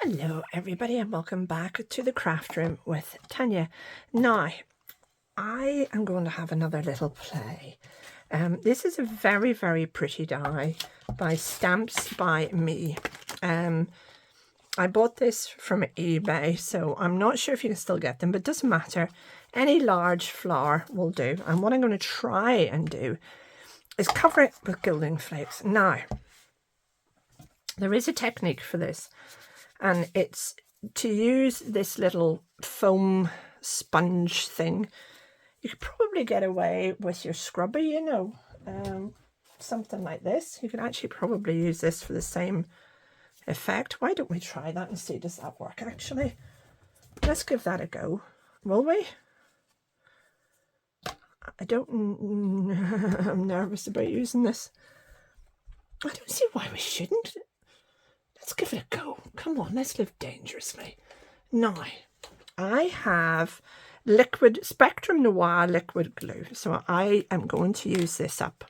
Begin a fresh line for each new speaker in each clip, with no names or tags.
Hello everybody and welcome back to the craft room with Tanya. Now I am going to have another little play. This is a very pretty die by Stamps by Me. I bought this from eBay, so I'm not sure if you can still get them, but it doesn't matter. Any large flower will do, and what I'm going to try and do is cover it with gilding flakes. Now there is a technique for this, and it's to use this little foam sponge thing. You could probably get away with your scrubber, you know, something like this. You could actually probably use this for the same effect. Why don't we try that and see, does that work actually? Let's give that a go, will we? I'm nervous about using this. I don't see why we shouldn't. Let's give it a go. Come on, let's live dangerously. Now, I have liquid Spectrum Noir liquid glue, so I am going to use this up.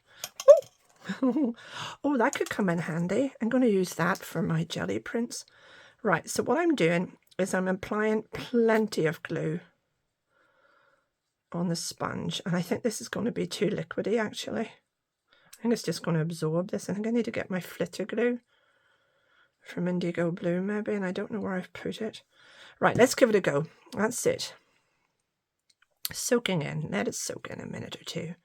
Oh, that could come in handy. I'm going to use that for my jelly prints. Right, so what I'm doing is I'm applying plenty of glue on the sponge, and I think this is going to be too liquidy actually. I think it's just going to absorb this. I think I need to get my flitter glue from Indigo Blue maybe, and I don't know where I've put it. Right, let's give it a go. That's it. Soaking in. Let it soak in a minute or two.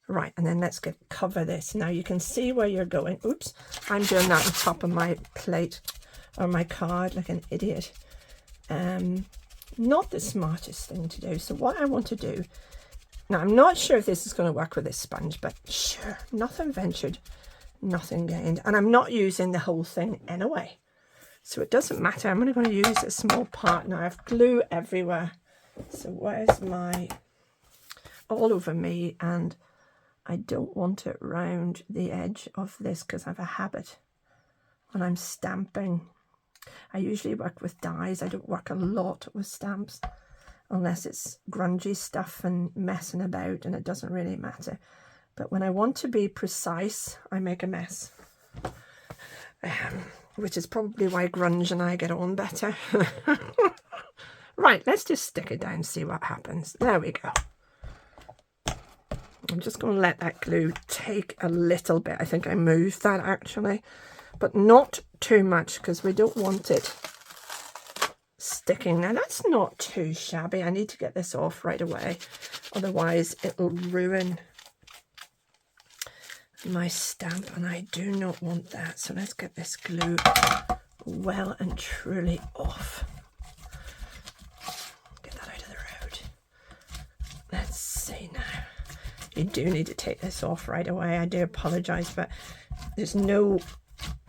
Right, and then let's cover this. Now you can see where you're going. Oops, I'm doing that on top of my plate or my card like an idiot. Not the smartest thing to do. So what I want to do, now I'm not sure if this is going to work with this sponge, but sure, nothing ventured, nothing gained. And I'm not using the whole thing anyway, so it doesn't matter. I'm only going to use a small part. Now I have glue everywhere, so where's my, all over me, and I don't want it round the edge of this because I have a habit when I'm stamping. I usually work with dies. I don't work a lot with stamps unless it's grungy stuff and messing about, and it doesn't really matter. But when I want to be precise, I make a mess. Which is probably why grunge and I get on better. Right, let's just stick it down and see what happens. There we go. I'm just going to let that glue take a little bit. I think I moved that actually, but not too much because we don't want it sticking. Now that's not too shabby. I need to get this off right away, otherwise it'll ruin my stamp, and I do not want that. So let's get this glue well and truly off. Get that out of the road. Let's see now. You do need to take this off right away. I do apologize, but there's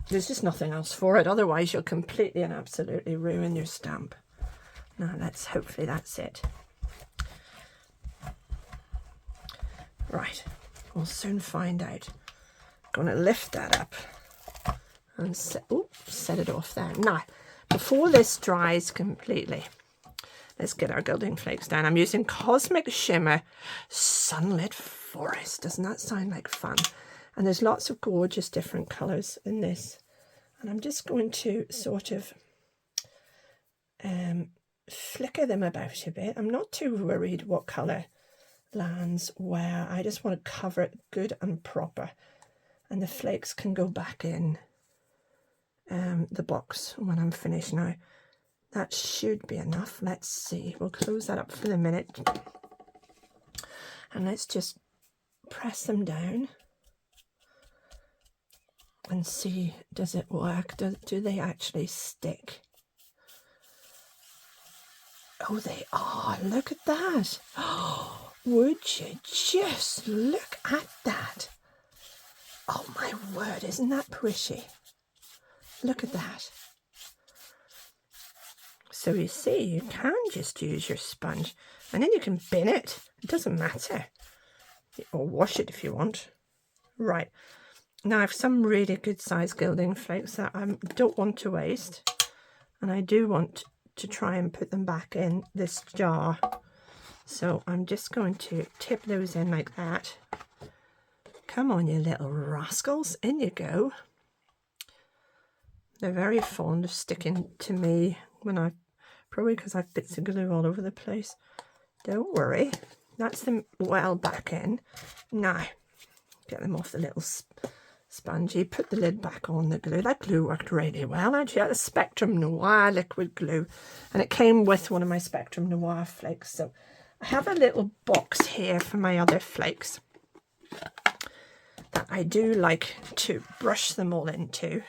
just nothing else for it. Otherwise you'll completely and absolutely ruin your stamp. Now hopefully that's it. Right, we'll soon find out. I'm going to lift that up and set it off there. Now, before this dries completely, let's get our gilding flakes down. I'm using Cosmic Shimmer Sunlit Forest. Doesn't that sound like fun? And there's lots of gorgeous different colours in this. And I'm just going to sort of flicker them about a bit. I'm not too worried what colour lands where. I just want to cover it good and proper. And the flakes can go back in the box when I'm finished. Now, that should be enough. Let's see. We'll close that up for the minute. And let's just press them down and see, does it work? Do they actually stick? Oh, they are. Look at that. Oh, would you just look at that? Oh my word, isn't that pretty? Look at that. So you see, you can just use your sponge and then you can bin it. It doesn't matter. Or wash it if you want. Right. Now I have some really good size gilding flakes that I don't want to waste. And I do want to try and put them back in this jar. So I'm just going to tip those in like that. Come on, you little rascals. In you go. They're very fond of sticking to me when probably because I've bits of glue all over the place. Don't worry, that's them well back in. Now, get them off the little spongy, put the lid back on the glue. That glue worked really well. Actually, had a Spectrum Noir liquid glue, and it came with one of my Spectrum Noir flakes. So I have a little box here for my other flakes that I do like to brush them all into.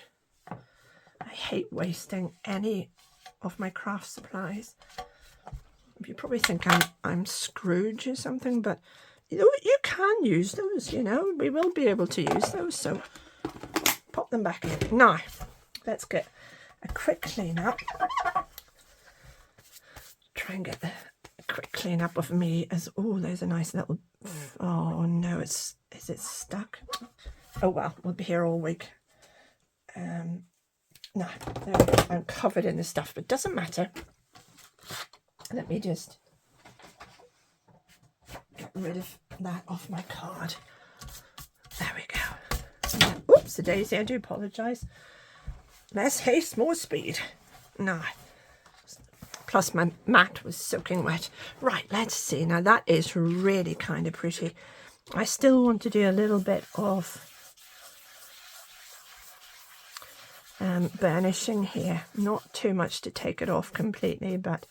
I hate wasting any of my craft supplies. You probably think I'm Scrooge or something, but you can use those, you know. We will be able to use those, so pop them back in. Now, let's get a quick clean up. Try and get a quick clean up of me as, oh, there's a nice little, oh no, is it stuck? Oh well, we'll be here all week. No, there we go. I'm covered in the stuff, but it doesn't matter. Let me just get rid of that off my card. There we go. Oops, a daisy, I do apologise. Less haste, more speed. No. Plus my mat was soaking wet. Right, let's see. Now that is really kind of pretty. I still want to do a little bit of burnishing here. Not too much to take it off completely, but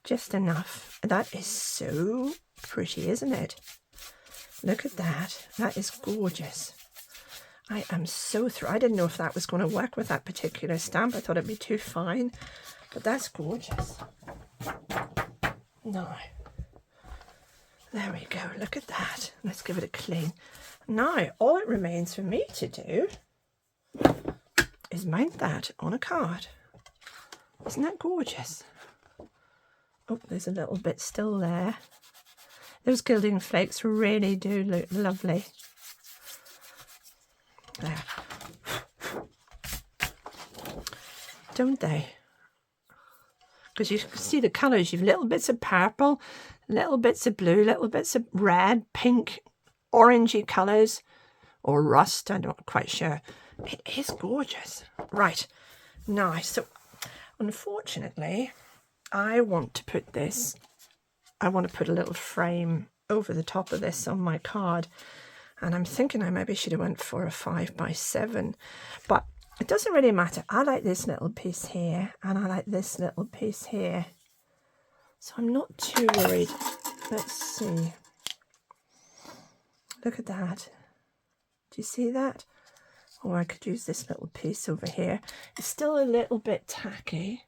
just enough. That is so pretty, isn't it? Look at that. That is gorgeous. I am so thrilled. I didn't know if that was going to work with that particular stamp. I thought it'd be too fine, but that's gorgeous. Now, there we go. Look at that. Let's give it a clean. Now, all it remains for me to do is mount that on a card. Isn't that gorgeous? Oh, there's a little bit still there. Those gilding flakes really do look lovely. There. Don't they? Because you can see the colours. You've little bits of purple, little bits of blue, little bits of red, pink, orangey colours, or rust, I'm not quite sure. It is gorgeous. Right, now, so unfortunately, I want to put this, I want to put a little frame over the top of this on my card, and I'm thinking I maybe should have went for a 5x7, but it doesn't really matter. I like this little piece here, and I like this little piece here, so I'm not too worried. Let's see. Look at that. Do you see that? Or I could use this little piece over here. It's still a little bit tacky.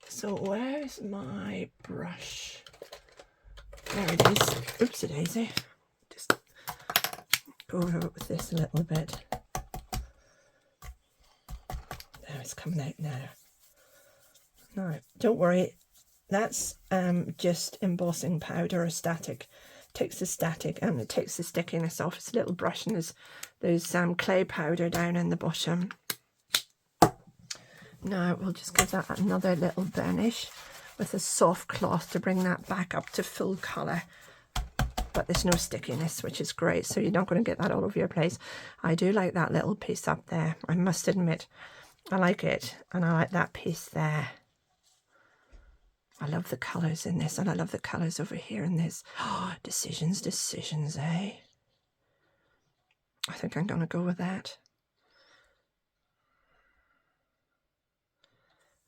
So where's my brush? There it is. Oopsie daisy. Just go over it with this a little bit. There, it's coming out now. No, don't worry. That's just embossing powder or static. Takes the static and it takes the stickiness off. It's a little brush and there's clay powder down in the bottom. Now we'll just give that another little burnish with a soft cloth to bring that back up to full colour. But there's no stickiness, which is great, so you're not going to get that all over your place. I do like that little piece up there. I must admit, I like it, and I like that piece there. I love the colours in this, and I love the colours over here in this. Oh, decisions, eh? I think I'm going to go with that.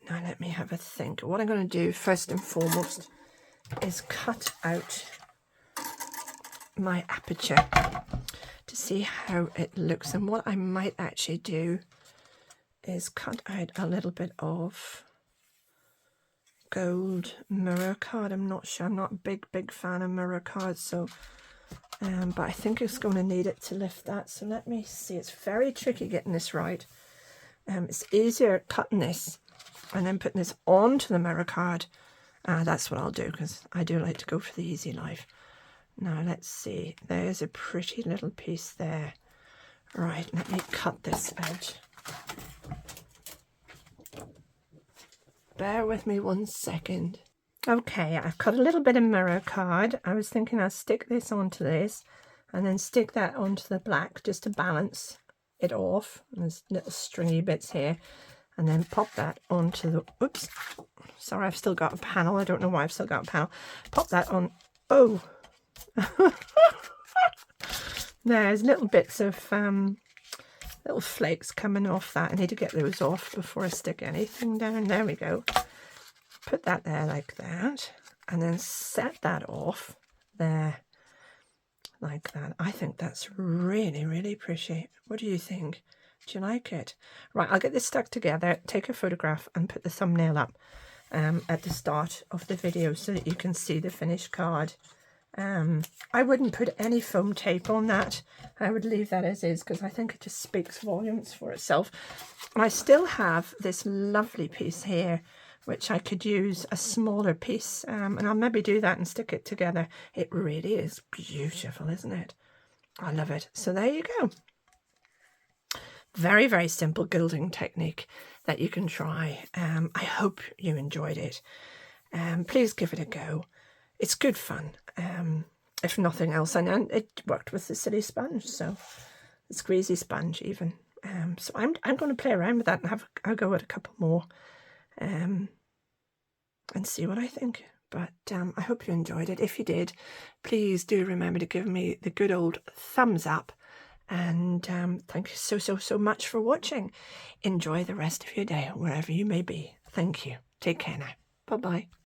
Now let me have a think. What I'm going to do first and foremost is cut out my aperture to see how it looks. And what I might actually do is cut out a little bit of gold mirror card. I'm not sure. I'm not a big fan of mirror cards, so but I think it's going to need it to lift that. So let me see. It's very tricky getting this right. It's easier cutting this and then putting this onto the mirror card. That's what I'll do, because I do like to go for the easy life. Now let's see. There's a pretty little piece there. Right, let me cut this out. Bear with me 1 second. Okay, I've cut a little bit of mirror card. I was thinking I'll stick this onto this and then stick that onto the black just to balance it off. And there's little stringy bits here. and then pop that onto the, oops, sorry, I've still got a panel. I don't know why I've still got a panel. Pop that on, oh, there's little bits of little flakes coming off that. I need to get those off before I stick anything down. There we go. Put that there like that, and then set that off there like that. I think that's really, really pretty. What do you think? Do you like it? Right, I'll get this stuck together, take a photograph and put the thumbnail up at the start of the video so that you can see the finished card. I wouldn't put any foam tape on that. I would leave that as is because I think it just speaks volumes for itself. And I still have this lovely piece here, which I could use a smaller piece, and I'll maybe do that and stick it together. It really is beautiful, isn't it? I love it. So there you go. Very, very simple gilding technique that you can try. I hope you enjoyed it. Please give it a go. It's good fun, if nothing else. And it worked with the silly sponge, so the squeezy sponge even. So I'm going to play around with that and I'll go at a couple more and see what I think. But I hope you enjoyed it. If you did, please do remember to give me the good old thumbs up. And thank you so much for watching. Enjoy the rest of your day, wherever you may be. Thank you. Take care now. Bye-bye.